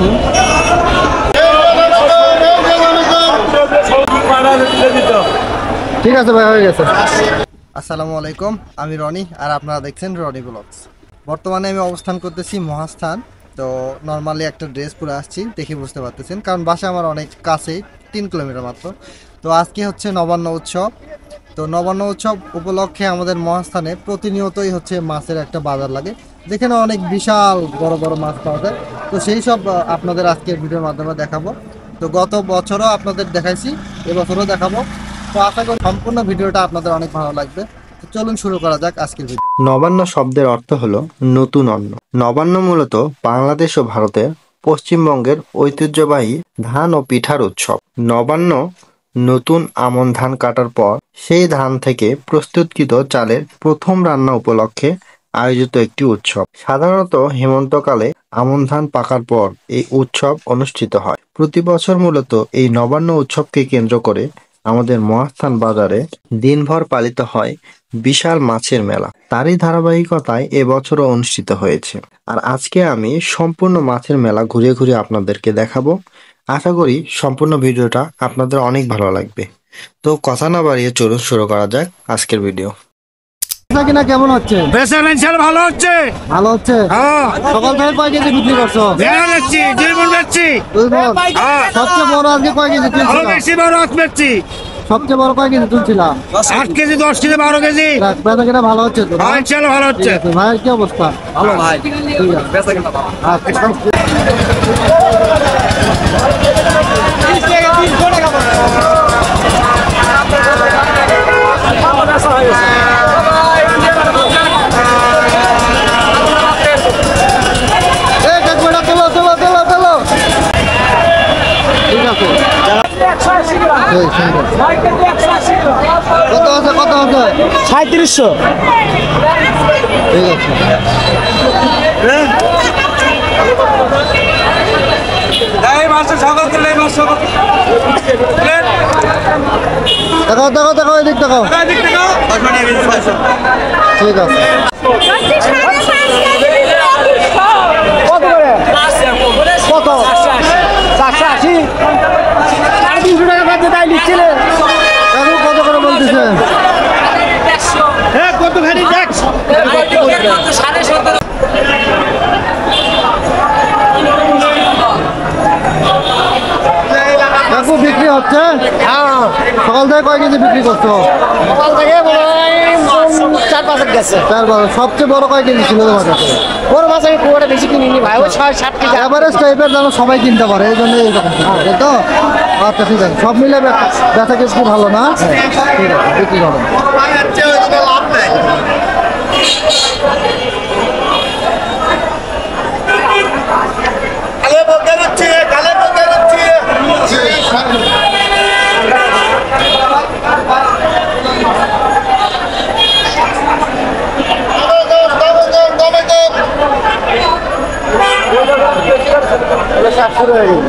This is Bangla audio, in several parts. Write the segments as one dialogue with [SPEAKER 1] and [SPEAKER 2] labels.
[SPEAKER 1] দেখি। ঠিক আছে ভাই, হয়ে গেছে। আসসালামু আলাইকুম, আমি রনি আর আপনারা দেখছেন রনি ব্লগস। বর্তমানে আমি অবস্থান করতেছি মহাস্থান। তো নর্মালি একটা ড্রেস পরে আসছি, দেখে বুঝতে পারতেছেন, কারণ বাসা আমার অনেক কাছেই, 3 কিলোমিটার মাত্র। তো আজকে হচ্ছে নবান্ন উৎসব। তো নবান্ন উৎসব উপলক্ষে আমাদের মহাস্থানে প্রতিনিয়তই হচ্ছে মাছের একটা বাজার লাগে, যেখানে অনেক বিশাল বড় বড় মাছ পাওয়া যায়। তো সেই সব আপনাদের আজকের ভিডিওর মাধ্যমে দেখাবো। তো গত বছরও আপনাদের দেখাইছি, এবছরও দেখাবো। তো আশা করি সম্পূর্ণ ভিডিওটা আপনাদের অনেক ভালো লাগবে। তো চলুন শুরু করা যাক আজকের ভিডিও।
[SPEAKER 2] নবান্ন শব্দের অর্থ হলো নতুন অন্ন। নবান্ন মূলত বাংলাদেশ ও ভারতের পশ্চিমবঙ্গের ঐতিহ্যবাহী ধান ও পিঠার উৎসব। নবান্ন নতুন আমন ধান কাটার পর সেই ধান থেকে প্রস্তুতকৃত চালের প্রথম রান্না উপলক্ষে আয়োজিত একটি উৎসব। সাধারণত হেমন্তকালে আমন ধান পাকার পর এই উৎসব অনুষ্ঠিত হয়। প্রতি বছর মূলত এই নবান্ন উৎসবকে কেন্দ্র করে আমাদের মহাস্থান বাজারে দিনভর পালিত হয় বিশাল মাছের মেলা। তারই ধারাবাহিকতায় এবছরও অনুষ্ঠিত হয়েছে। আর আজকে আমি সম্পূর্ণ মাছের মেলা ঘুরে ঘুরে আপনাদেরকে দেখাবো। আশা করি সম্পূর্ণ ভিডিওটা আপনাদের অনেক ভালো লাগবে। তো কথা না বাড়িয়ে চলুন শুরু করা যাক আজকের ভিডিও।
[SPEAKER 1] কিনা কেমন হচ্ছে?
[SPEAKER 3] ভালো হচ্ছে।
[SPEAKER 1] ভালো হচ্ছে। সকাল থেকে কয় কেজি বিক্রি করছো? সবচেয়ে বড় আজকে কয় কেজি তুলছিলাম? সবচেয়ে বড় কয় কেজি তুলছিলাম?
[SPEAKER 3] 8 KG, 10 KG, 12 KG.
[SPEAKER 1] বেচা কিনা ভালো হচ্ছে তো?
[SPEAKER 3] ভালো হচ্ছে।
[SPEAKER 1] ভাইয়ের কি অবস্থা?
[SPEAKER 3] ভালো ভাই।
[SPEAKER 1] কত আছে?
[SPEAKER 3] 3700।
[SPEAKER 1] ঠিক আছে। দেখো এদিক দেখাও। ঠিক আছে। কত?
[SPEAKER 3] 480। 350 টাকা বাদ দিয়ে নিচ্ছিলে।
[SPEAKER 1] এখন কত করে বলতেছে?
[SPEAKER 3] হ্যাঁ, কত ভারী দেখ।
[SPEAKER 1] কাকু বিক্রি হচ্ছে?
[SPEAKER 3] হ্যাঁ,
[SPEAKER 1] সকাল থেকে কয় কেজি বিক্রি করছো?
[SPEAKER 3] সকাল থেকে 4-5 গেছে।
[SPEAKER 1] 4-5। সবচেয়ে বড় কয় কেজি ছিল তোমার কাছে?
[SPEAKER 3] বড় মাছ আমি খুব একটা বেশি কিনিনি ভাই, ওই 6-7 কেজি।
[SPEAKER 1] এভারেজ টাইপের যেন সবাই কিনতে পারে, এই জন্য এইরকম তাই তো? আচ্ছা ঠিক আছে, সব মিলে ব্যথা কিছু ভালো না? ঠিক আছে, বিক্রি করো।
[SPEAKER 3] লাভ নেই।
[SPEAKER 1] শুরু হয়ে গেল।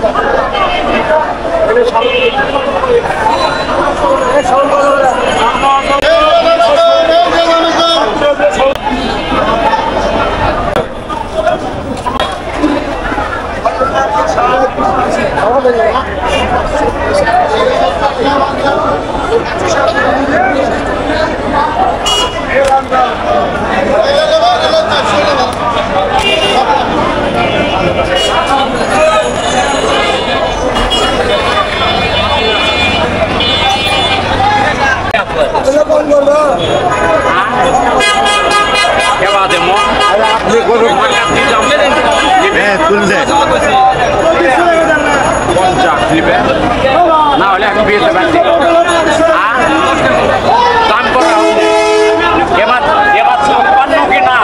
[SPEAKER 4] না হলে এখন বিয়ে পারছি দাম করা এবার সম্পন্ন কি না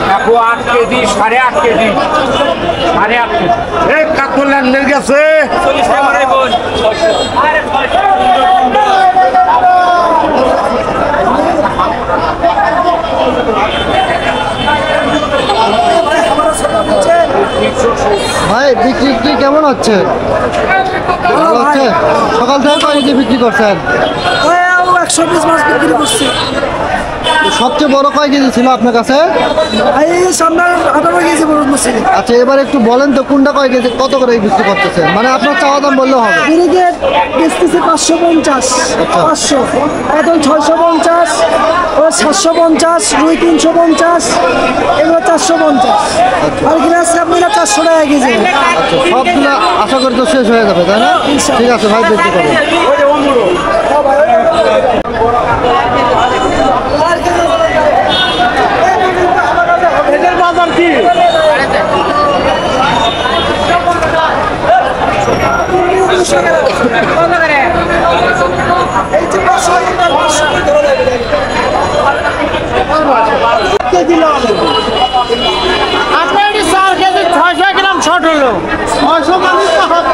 [SPEAKER 4] কাকু 8 কেজি 8.5 কেজি 8.5 কেজি এই কাকু ল্যান্ডের গেছে 40 টাকা করে বল আরে
[SPEAKER 1] ভাই বিক্রি কি কেমন হচ্ছে? ভালো হচ্ছে। সকাল থেকে কয় কেজি বিক্রি করছেন?
[SPEAKER 5] 100 পিস মাছ বিক্রি করছি।
[SPEAKER 1] সবচেয়ে বড় কয় কেজি ছিল আপনার কাছে?
[SPEAKER 5] এই সামনে 18 কেজি বড় মাছ ছিল।
[SPEAKER 1] আচ্ছা, এবার একটু বলেন তো কোনটা কয় কেজি, কত করে বিক্রি করতেছেন? মানে আপনার চাওয়া দাম বললেও হবে।
[SPEAKER 5] ব্রিগেড বেচতেছি 550, 500, এখন 650, ও 750, রুই 350, এগুলো 450, আর গ্লাস কাপগুলো 400 টাকা কেজি।
[SPEAKER 1] আচ্ছা, সবগুলো আশা করি তো শেষ হয়ে যাবে, তাই না? ঠিক আছে ভাই, বিক্রি করুন।
[SPEAKER 4] বাজার কি
[SPEAKER 3] আপনার 4 কেজি 600 গ্রাম শর্ট হলো 600 মানে তো হাত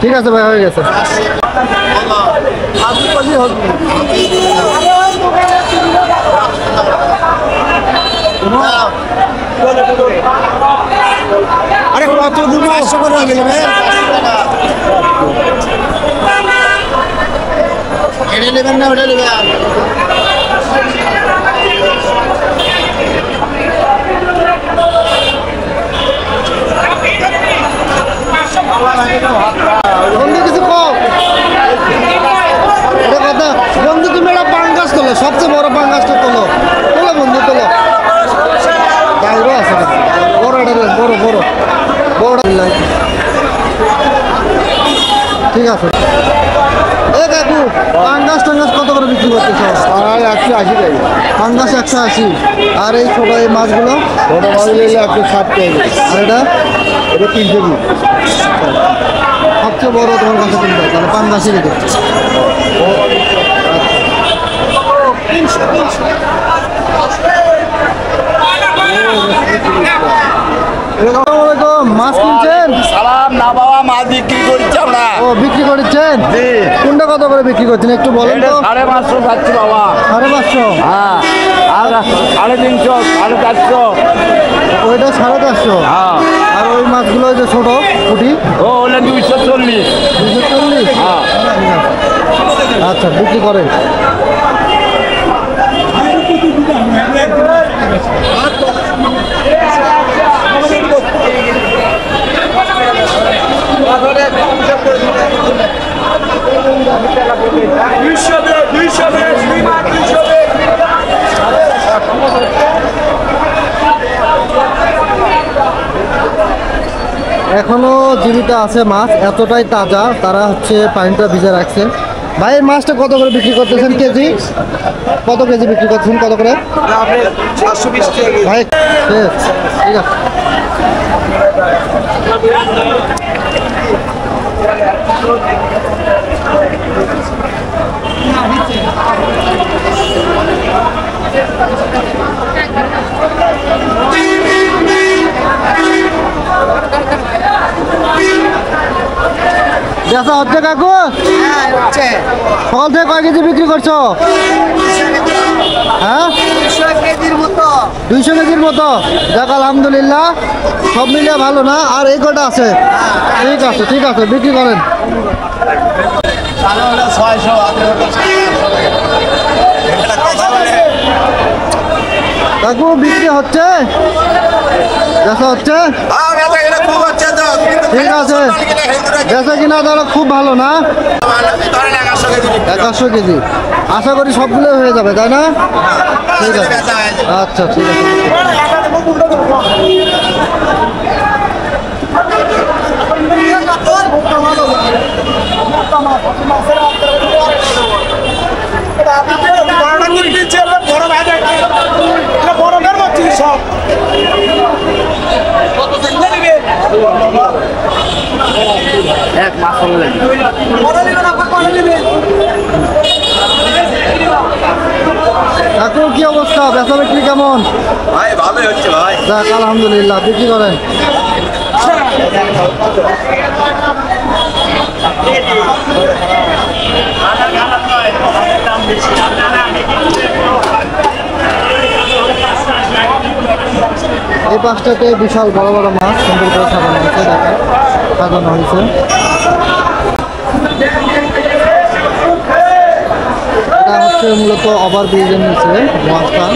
[SPEAKER 1] ঠিক আছে ভাই, হয়ে গেছে।
[SPEAKER 3] আরে কত দেবো 500 করে হবে এটা নেবেন না ওটা নেবেন
[SPEAKER 1] বন্ধু কিছু কম, এটা কথা। বন্ধু তুমি একটা পাঙ্গাস তোলো, সবচেয়ে বড় পাঙ্গাসটা তোলো, তোলো বন্ধু তোলো। গাইরও আছে না, বড় এটা দেন, বড় বড় বড়। ঠিক আছে। এ কাকু, পাঙ্গাস টাঙ্গাস কত করে বিক্রি করতেছ?
[SPEAKER 2] 180 টাকা।
[SPEAKER 1] পাঙ্গাস 180, আর এই ছোট এই মাছগুলো?
[SPEAKER 2] ছোট মাছ নিলে 160 টাকা।
[SPEAKER 1] আর এটা
[SPEAKER 2] এটা 300 টাকা।
[SPEAKER 1] সবচেয়ে বড় তোমার কাছে কোনটা? তাহলে পাঙ্গাসই রেখে। মাছ কিনছেন?
[SPEAKER 4] সালাম না বাবা, মাছ বিক্রি করছি আমরা।
[SPEAKER 1] ও, বিক্রি করছেন? কোনটা কত করে বিক্রি করছেন একটু বলেন তো।
[SPEAKER 4] 550 খাচ্ছি বাবা।
[SPEAKER 1] 550?
[SPEAKER 4] হ্যাঁ, আর 350, 450।
[SPEAKER 1] ওইটা 450?
[SPEAKER 4] হ্যাঁ,
[SPEAKER 1] আর ওই মাছগুলো যে ছোট পুঁটি?
[SPEAKER 4] ও হলে 240।
[SPEAKER 1] 240?
[SPEAKER 4] হ্যাঁ,
[SPEAKER 1] আচ্ছা, বিক্রি করেন। এখনো জীবিত আছে মাছ, এতটাই তাজা, তারা হচ্ছে পানিটা ভিজে রাখছে। ভাই, এই মাছটা কত করে বিক্রি করতেছেন কেজি? কত কেজি বিক্রি করতেছেন, কত করে?
[SPEAKER 3] 420 টাকা
[SPEAKER 1] ভাই শেষ। ঠিক আছে। বেচা হচ্ছে কাকু?
[SPEAKER 3] হ্যাঁ হচ্ছে
[SPEAKER 1] সকাল থেকে কয় কেজি বিক্রি করছো? হ্যাঁ,
[SPEAKER 3] 200 কেজির মতো
[SPEAKER 1] 200 কেজির মতো। যাক, আলহামদুলিল্লাহ, সব মিলিয়ে ভালো না? আর এই কটা আছে? ঠিক আছে, ঠিক আছে, বিক্রি করেন।
[SPEAKER 3] ভালো হলো 600 এটা কথা বলে
[SPEAKER 1] কাকু, বিক্রি হচ্ছে? বেচা হচ্ছে?
[SPEAKER 3] আর এটা খুব হচ্ছে তো
[SPEAKER 1] ঠিক আছে, বেচা কিনা তাহলে খুব ভালো না?
[SPEAKER 3] ধরেন 100 কেজি
[SPEAKER 1] 100 কেজি। আশা করি সবগুলো হয়ে যাবে, তাই না? ঠিক আছে, আচ্ছা, ঠিক আছে।
[SPEAKER 4] এক মাছ হলে
[SPEAKER 1] কাকু, কি অবস্থা? বেচা বিক্রি কেমন?
[SPEAKER 3] ভাই ভালোই হচ্ছে ভাই
[SPEAKER 1] যাক, আলহামদুলিল্লাহ, বিক্রি করেন।
[SPEAKER 3] দাম বেশি
[SPEAKER 1] এই পাশটাতে বিশাল বড় বড় মাছ সুন্দর করে সাজানো হয়েছে, দেখেন সাজানো হয়েছে। এটা হচ্ছে মূলত ওভারব্রিজের নিচে মহাস্থান।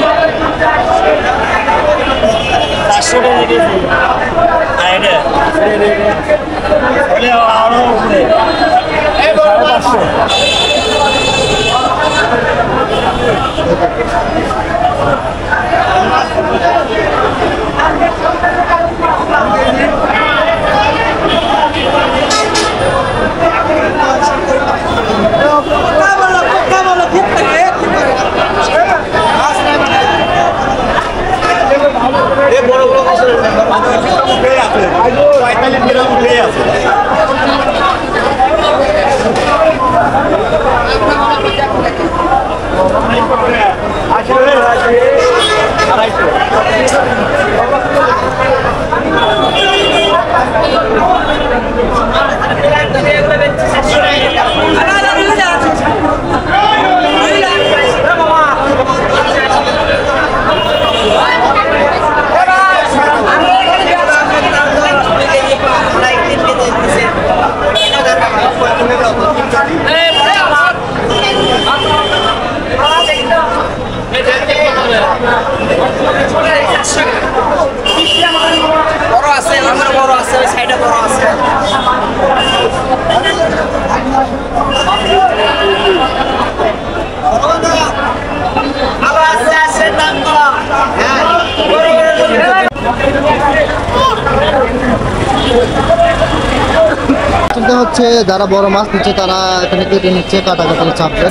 [SPEAKER 1] চিন্তা হচ্ছে যারা বড় মাছ নিচ্ছে তারা এখানে কেটে নিচ্ছে, কাটাকাটির চাপে।